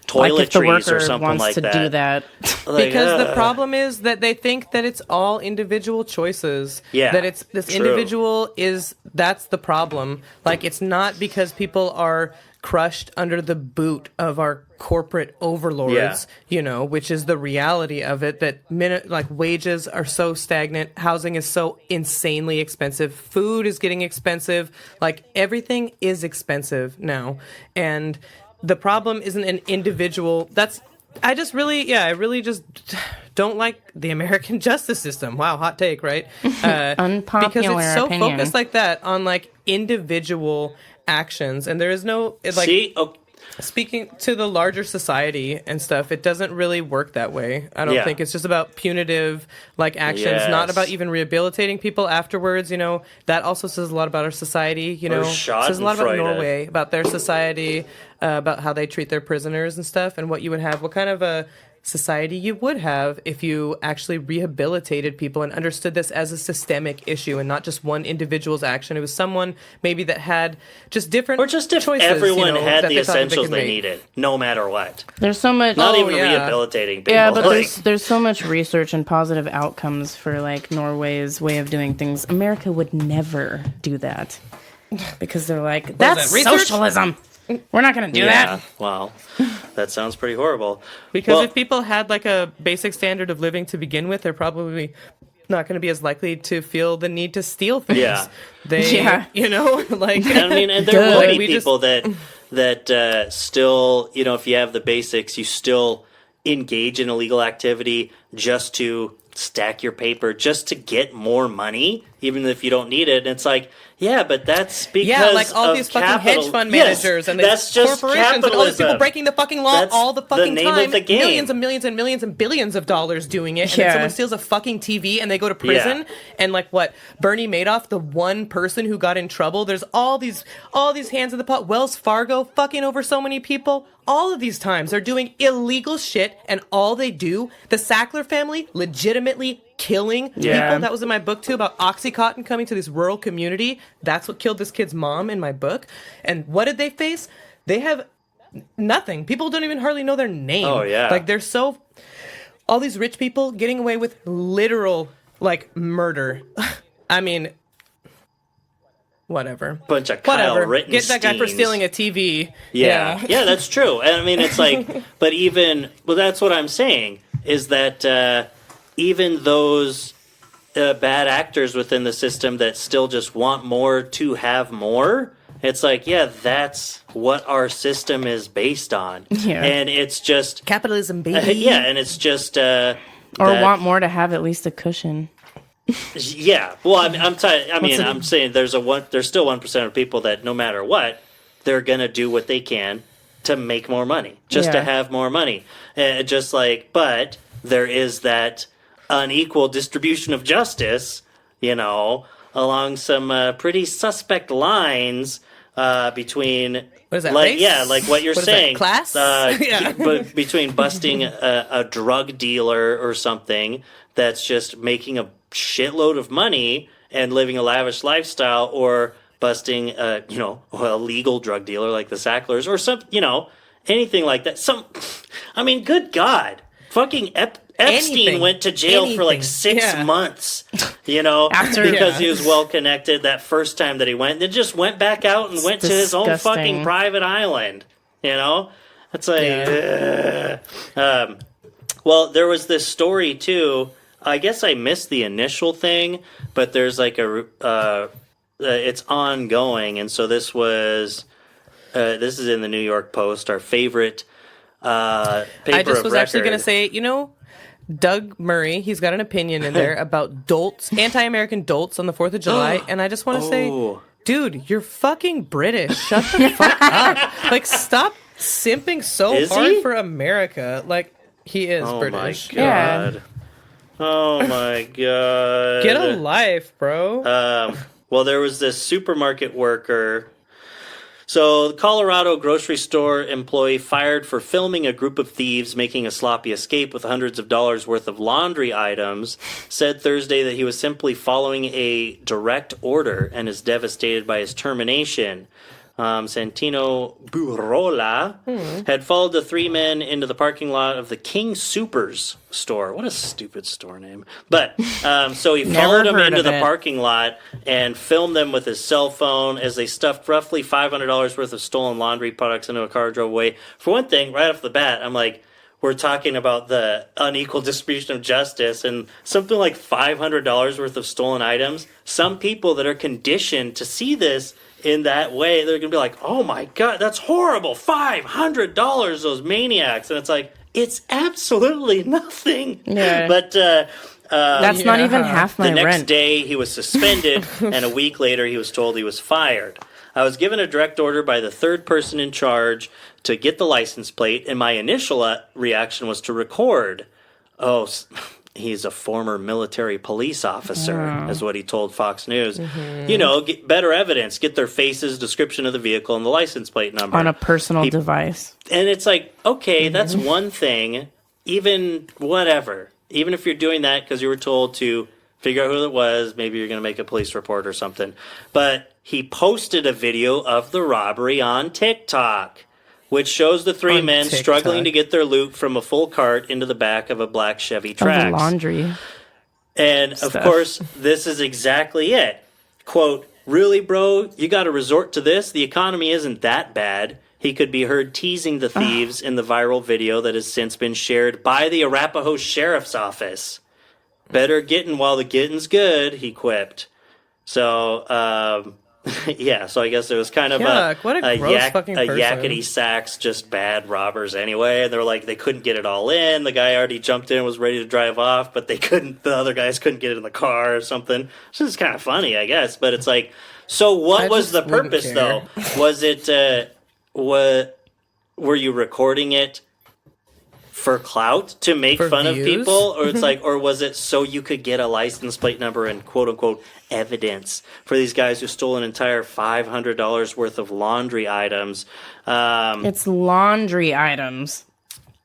toiletries or something like that. Do that. Because the problem is that they think that it's all individual choices. Yeah, that it's this individual that's the problem. Like, it's not because people are crushed under the boot of our corporate overlords, which is the reality of it, that wages are so stagnant, housing is so insanely expensive, food is getting expensive, like everything is expensive now. And the problem isn't an individual. I really just don't like the American justice system. Wow, hot take, right? Unpopular because it's so opinion. focused like that on like individual actions, and there is no speaking to the larger society and stuff. It doesn't really work that way. I don't think. It's just about punitive actions, not about even rehabilitating people afterwards. That also says a lot about our society. Says a lot about Norway, about their society, about how they treat their prisoners and stuff, and what kind of a society you would have if you actually rehabilitated people and understood this as a systemic issue and not just one individual's action. It was someone maybe that had just different choices. Everyone had the essentials they needed, no matter what. There's so much. Not even rehabilitating people. Yeah, but there's so much research and positive outcomes for Norway's way of doing things. America would never do that because they're like, that's socialism. We're not going to do that. Well, that sounds pretty horrible. Because if people had a basic standard of living to begin with, they're probably not going to be as likely to feel the need to steal things. Yeah. And there will be people that still, if you have the basics, you still engage in illegal activity just to stack your paper, just to get more money, even if you don't need it. And it's like, yeah, but that's because all these fucking hedge fund managers and these corporations and all these people breaking the fucking law all the fucking time. Millions and millions and millions and billions of dollars doing it. And then someone steals a fucking TV and they go to prison. And Bernie Madoff, the one person who got in trouble, there's all these hands in the pot. Wells Fargo fucking over so many people. All of these times they're doing illegal shit, and all they do, the Sackler family legitimately killing people. That was in my book too, about Oxycontin coming to this rural community. That's what killed this kid's mom in my book. And what did they face? They have nothing. People don't even hardly know their name. Oh yeah. They're so, all these rich people getting away with literal murder. I mean, whatever. Bunch of Kyle Whatever. Rittensteins. Get that guy for stealing a TV. Yeah, that's true. And I mean, it's like, but even, well, that's what I'm saying, is that even those bad actors within the system that still just want more to have more, it's like, yeah, that's what our system is based on. Yeah. And it's just... Capitalism, baby. Yeah, and it's just... Or want more to have at least a cushion. Yeah, well, I'm saying there's still 1% of people that no matter what, they're gonna do what they can to make more money, just to have more money, just like. But there is that unequal distribution of justice, along some pretty suspect lines between. What is that? Like, race? yeah, like what you're saying, class. But between busting a drug dealer or something that's just making a shitload of money and living a lavish lifestyle, or busting a legal drug dealer like the Sacklers, or some, anything like that. Good God, fucking Epstein went to jail for like 6 months, because he was well connected that first time that he went, and then just went back out and went to his own fucking private island. It's like, well, there was this story too. I guess I missed the initial thing, but there's like it's ongoing, and so this is in the New York Post, our favorite paper I just was of actually going record. to say, Doug Murray, he's got an opinion in there about dolts, anti-American dolts on the 4th of July, and I just want to say, dude, you're fucking British. Shut the fuck up. Like, stop simping so hard for America. Like, he is British. My God. Yeah. Oh my God. Get a life, bro. Well, there was this supermarket worker. So, the Colorado grocery store employee fired for filming a group of thieves making a sloppy escape with hundreds of dollars worth of laundry items said Thursday that he was simply following a direct order and is devastated by his termination. Santino Burola had followed the three men into the parking lot of the King Supers store. What a stupid store name. But so he followed them into the parking lot and filmed them with his cell phone as they stuffed roughly $500 worth of stolen laundry products into a car and drove away. For one thing, right off the bat, I'm like, we're talking about the unequal distribution of justice and something like $500 worth of stolen items. Some people that are conditioned to see this in that way, they're going to be like, oh my God, that's horrible. $500, those maniacs. And it's like, it's absolutely nothing. Yeah. But that's not even half my rent. The next rent. day, he was suspended, and a week later, he was told he was fired. I was given a direct order by the third person in charge to get the license plate, and my initial reaction was to record. Oh, he's a former military police officer, is what he told Fox News. Get better evidence, get their faces, description of the vehicle, and the license plate number. On a personal device. And it's like, okay, that's one thing. Even if you're doing that because you were told to figure out who it was, maybe you're going to make a police report or something. But he posted a video of the robbery on TikTok, which shows the three men struggling to get their loot from a full cart into the back of a black Chevy Trax. Of laundry. And, of course, this is exactly it. Quote, really, bro, you got to resort to this? The economy isn't that bad. He could be heard teasing the thieves in the viral video that has since been shared by the Arapahoe Sheriff's Office. Better getting while the getting's good, he quipped. So, so I guess it was kind of what a gross fucking person. yakety sax, just bad robbers anyway. And they're like, they couldn't get it all in. The guy already jumped in, was ready to drive off, but the other guys couldn't get it in the car or something. Which is kind of funny, I guess. But it's like, so what was the purpose, though? Was it, were you recording it for clout to make fun of people, or it's like, or was it so you could get a license plate number and quote unquote evidence for these guys who stole an entire $500 worth of laundry items? It's laundry items.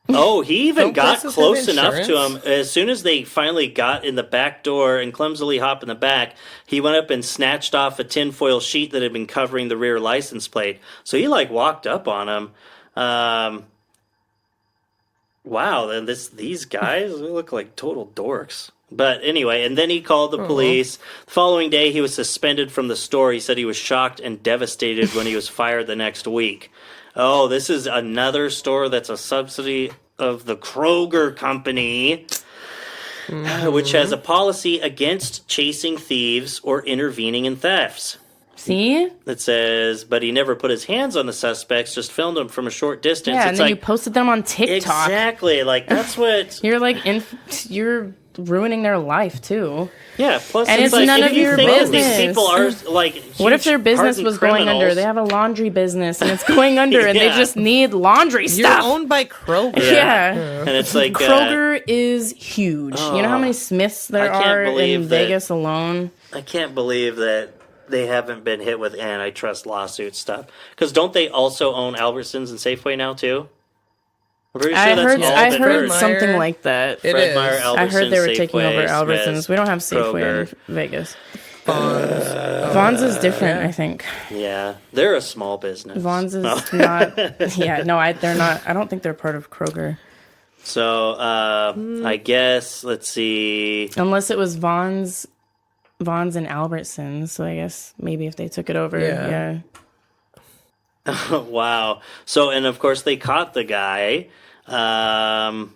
Oh, he even got close enough to him. As soon as they finally got in the back door and clumsily hopped in the back, he went up and snatched off a tinfoil sheet that had been covering the rear license plate. So he walked up on him. wow, then these guys look like total dorks. But anyway, and then he called the police. The following day, he was suspended from the store. He said he was shocked and devastated when he was fired the next week. Oh, this is another store that's a subsidy of the Kroger company, which has a policy against chasing thieves or intervening in thefts. See? It says, but he never put his hands on the suspects, just filmed them from a short distance. Yeah, it's and then like, you posted them on TikTok. Exactly. Like, that's what... You're like, you're ruining their life, too. Yeah, plus and it's like, none if of you your think business. These people are, like, what if their business was going under? They have a laundry business, and it's going under, and they just need laundry stuff. You're owned by Kroger. Yeah. And it's like... Kroger is huge. You know how many Smiths there are in Vegas alone? I can't believe that they haven't been hit with antitrust lawsuit stuff. Because don't they also own Albertsons and Safeway now, too? I'm pretty sure I heard something like that. Fred Meyer, Albertsons, I heard they were taking Safeway, over Albertsons. Smith's, We don't have Safeway in Vegas. Vons is different, I think. Yeah, they're a small business. Vons is not... Yeah, no, they're not... I don't think they're part of Kroger. So, I guess, let's see... Unless it was Vons and Albertsons, so I guess maybe if they took it over, yeah. Wow. So, and of course they caught the guy. The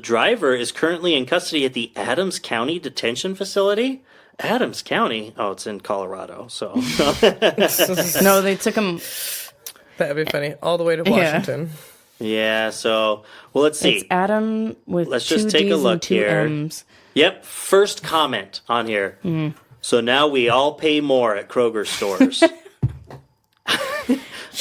driver is currently in custody at the Adams County Detention Facility. Adams County? Oh, it's in Colorado, so. No, they took him... That'd be funny. All the way to Washington. Yeah, so, well, let's see. It's Adam with Let's two just take D's a look and two here. M's. Yep, first comment on here. So now we all pay more at Kroger stores.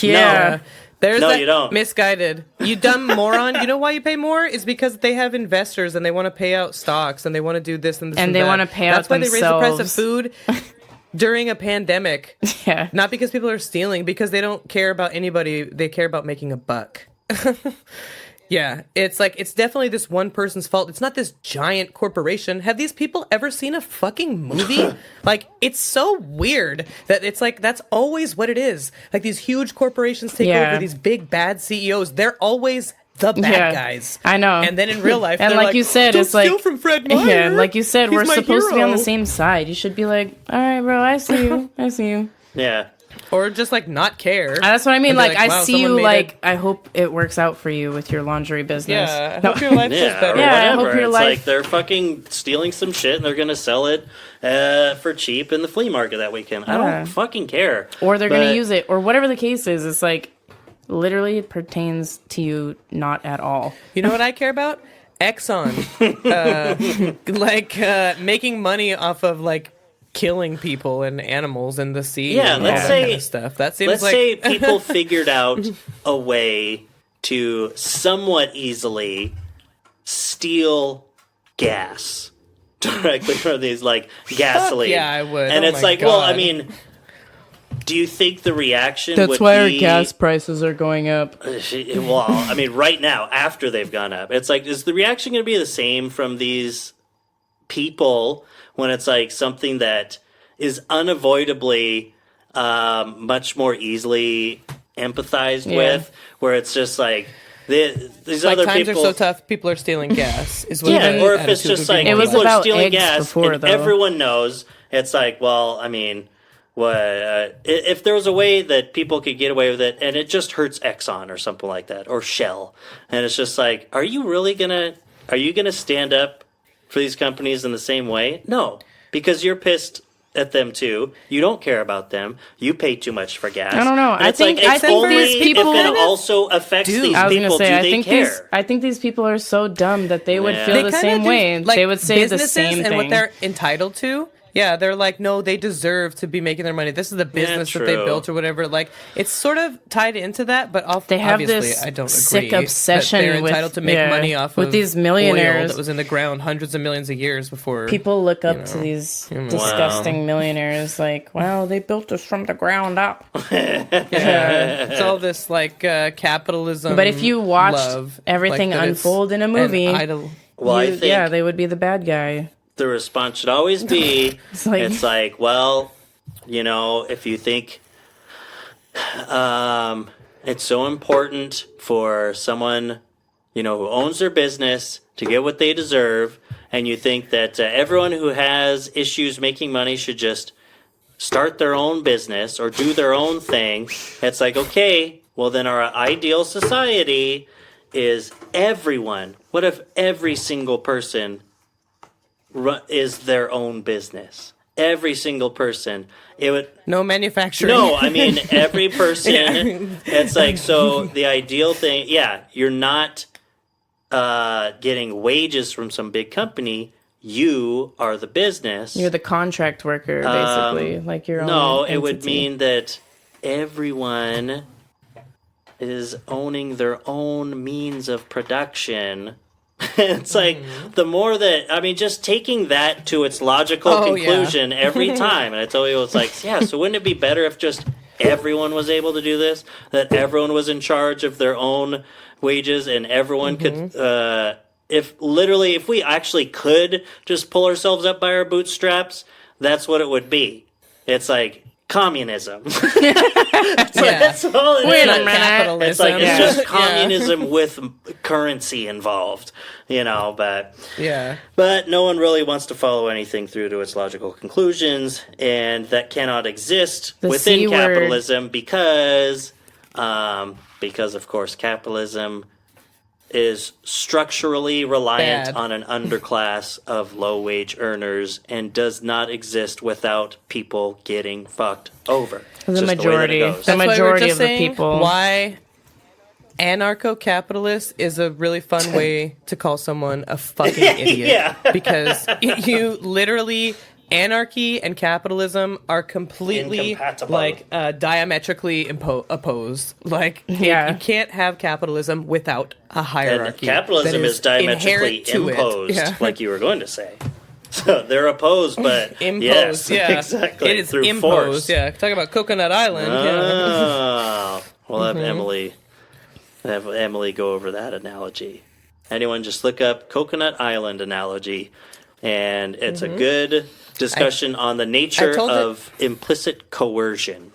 Yeah. There's No, that you don't. misguided. You dumb moron. You know why you pay more? Is because they have investors and they want to pay out stocks and they want to do this and this and they that. want to pay out That's why they raise the price of themselves. food during a pandemic. Yeah. Not because people are stealing, because they don't care about anybody. They care about making a buck. Yeah, it's like, it's definitely this one person's fault. It's not this giant corporation. Have these people ever seen a fucking movie? Like, it's so weird that it's like, that's always what it is. Like, these huge corporations take over, these big bad CEOs. They're always the bad guys. I know. And then in real life, and they're like you said, don't it's like... steal from Fred Meyer. Yeah, like you said, He's we're my supposed to be on the hero." same side. You should be like, all right, bro, I see you. I see you. Yeah. Or just like not care. That's what I mean. And be Like, I wow, see someone you. made Like, I hope it works out for you with your laundry business. Yeah, I hope your life is better. Or Yeah, I whatever. hope your it's life- like they're fucking stealing some shit and they're gonna sell it for cheap in the flea market that weekend. I don't fucking care. Or they're going But- to use it, or whatever the case is. It's like, literally, it pertains to you not at all. You know what I care about? Exxon. Making money off of like killing people and animals in the sea. Yeah, and let's all that say- kind of stuff. That seems Let's like say people figured out a way to somewhat easily steal gas directly from these, like, gasoline. yeah, I would. And Oh it's my like, well, I God. mean, do you think the reaction That's would why our be... gas prices are going up. Well, I mean, right now, after they've gone up, it's like, is the reaction going to be the same from these people when it's like something that is unavoidably much more easily empathized with, where it's just like these like other times people... are so tough, people are stealing gas. Is what Yeah, the or if it's attitude just would be like more It was people are about stealing eggs gas before, and though. everyone knows, it's like, well, I mean... if there was a way that people could get away with it and it just hurts Exxon or something like that, or Shell, and it's just like, are you gonna stand up for these companies in the same way? No, because you're pissed at them too. You don't care about them. You pay too much for gas. I don't know. And I it's think only these people if it also affects these I was people, gonna say, do they care? I think these people are so dumb that they would Yeah. feel They the kinda same do, way. like, They would say the businesses same and thing. what they're entitled to. Yeah, they're like, no, they deserve to be making their money. This is the business that they true. built or whatever. Like, it's sort of tied into that, but They have obviously, this I don't sick agree obsession that they're with- entitled to make yeah, money off with of these oil millionaires. that was in the ground hundreds of millions of years before. People look up to these disgusting millionaires like, wow, they built this from the ground up. It's all this like capitalism. But if you watched love, everything like, that it's unfold in a an movie, idol. Well, I think yeah, they would be the bad guy. the response should always be, It's like- it's like, well, you know, if you think it's so important for someone who owns their business to get what they deserve, and you think that everyone who has issues making money should just start their own business or do their own thing. It's like, okay, well then our ideal society is everyone. What if every single person is their own business? Every single person. It would no manufacturing. No, I mean every person. It's like, so the ideal thing, you're not getting wages from some big company. You are the business. You're the contract worker, basically, like your own. No, entity. it would mean that everyone is owning their own means of production. It's like, the more that, I mean, just taking that to its logical conclusion every time. And I tell you, it's like, so wouldn't it be better if just everyone was able to do this? That everyone was in charge of their own wages and everyone could, if we actually could just pull ourselves up by our bootstraps, that's what it would be. It's like communism. That's all it is. Capitalism. It's like, it's just communism with currency involved, but no one really wants to follow anything through to its logical conclusions, and that cannot exist within capitalism because of course capitalism is structurally reliant on an underclass of low-wage earners and does not exist without people getting fucked over. The majority of the people. Why anarcho-capitalist is a really fun way to call someone a fucking idiot. Because you literally... Anarchy and capitalism are completely diametrically opposed. Like, you can't have capitalism without a hierarchy. And capitalism is diametrically imposed, like you were going to say. So they're opposed, but imposed, exactly. It is through imposed. Force. Talk about Coconut Island. We'll have Emily go over that analogy. Anyone just look up Coconut Island analogy, and it's a good discussion on the nature of implicit coercion.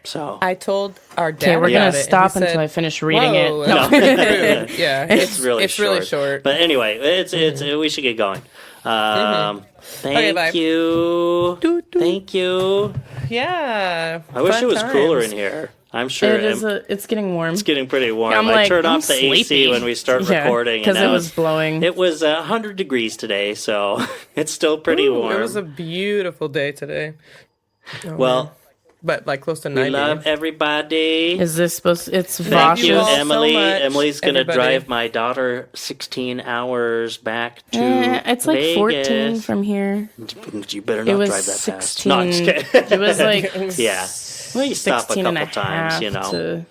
So I told our dad. Okay, we're gonna stop until I finish reading it. No. It's really really short. But anyway, it's we should get going. Thank you. Thank you. Yeah. I wish it was cooler in here. I'm sure it's getting warm. It's getting pretty warm. I turned off the AC when we start recording. Because it was blowing. It was 100 degrees today, so it's still pretty warm. It was a beautiful day today. But like close to 90. We love everybody. Is this supposed to... It's Thank you, Vash's. Emily. So much, Emily's going to everybody. drive my daughter 16 hours back to It's like Vegas. 14 from here. You better It not was drive that 16. fast. No, I'm just kidding. It was like... Yeah. Well, you stop a 16 and couple times, to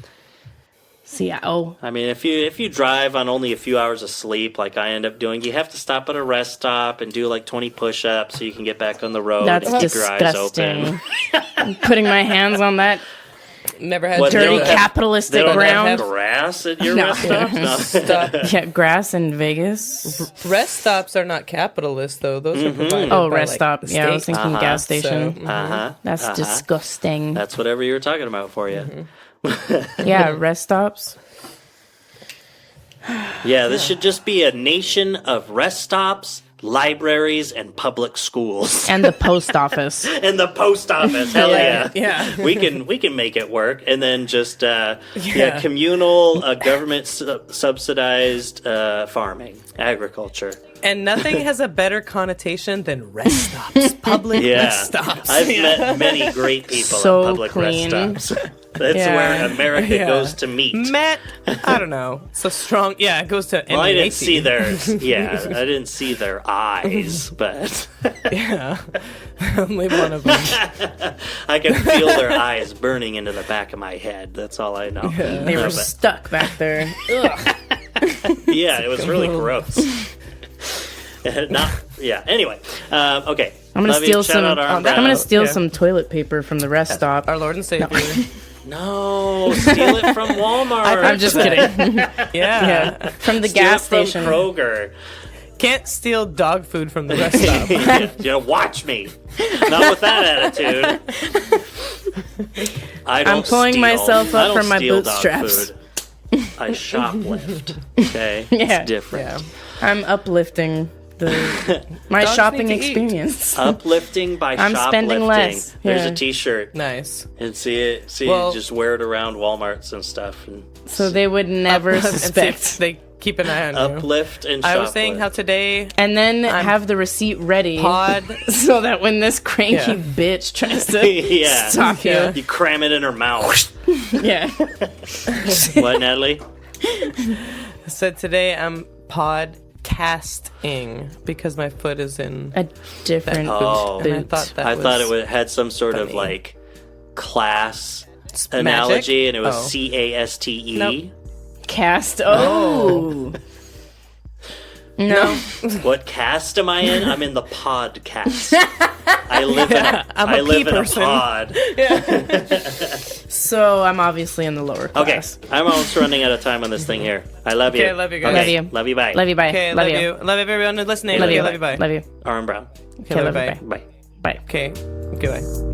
Seattle. I mean, if you drive on only a few hours of sleep, like I end up doing, you have to stop at a rest stop and do like 20 push-ups so you can get back on the road. That's and keep your eyes open. disgusting. Putting my hands on that Never had dirty they capitalistic don't ground. have grass at your rest stops? No. Stop. Yeah, grass in Vegas. Rest stops are not capitalist, though. Those are provided Oh, by, rest like, stop. the Yeah, I was state. thinking gas station. Uh-huh. That's disgusting. That's whatever you were talking about for you. Yeah, rest stops. Yeah, this should just be a nation of rest stops, libraries, and public schools. And the post office. And the post office. Hell yeah. Yeah. We can make it work. And then just communal government subsidized farming, agriculture. And nothing has a better connotation than rest stops. Public rest stops. I've met many great people So at public clean. rest stops. That's where America goes to meet. Matt, I don't know. It's a strong. Yeah, it goes to. Well, I didn't M80. see their. Yeah, I didn't see their eyes, but Yeah, only one of them. I can feel their eyes burning into the back of my head. That's all I know. They were stuck back there. Ugh. Yeah, it was really gross. Anyway, okay. I'm gonna steal some. I'm gonna steal Yeah. some toilet paper from the rest stop. Our Lord and Savior. No, steal it from Walmart. I'm just kidding. Yeah. Yeah, from the Steal gas it from station. Kroger. Can't steal dog food from the rest stop. Watch me. Not with that attitude. I'm pulling myself up from my steal dog bootstraps. food. I shoplift. Okay? Yeah. It's different. Yeah. I'm uplifting my Dogs shopping need to eat. experience. Uplifting by I'm shoplifting. spending less. There's Yeah. a t-shirt. Nice. And see Well- just wear it around Walmarts and stuff. And So they would never And see if suspect. they keep an eye on you. uplift and shoplift. I was saying how today And then have the receipt ready pod. so that when this cranky Yeah. bitch tries to Yeah. stop Yeah. you. You cram it in her mouth. Yeah. What, Natalie? So today I'm podcasting because my foot is in. A different Oh. boot. And I thought that I was thought it had some sort of funny. like class Magic? analogy, and it was Oh. CASTE. Nope. Cast. Oh. No. What cast am I in? I'm in the podcast. I live in a, I'm a I live pea in a person. pod. So I'm obviously in the lower Okay, class. I'm almost running out of time on this thing here. I love you. Okay, love you guys. Love you. Love you. Bye. Love you. Bye. Okay, love you. Love everyone listening. Love Okay, you. love you. Bye. Love you. Aaron Brown. Okay, Okay, love love you. you. Bye. Bye. Bye. Okay. Goodbye.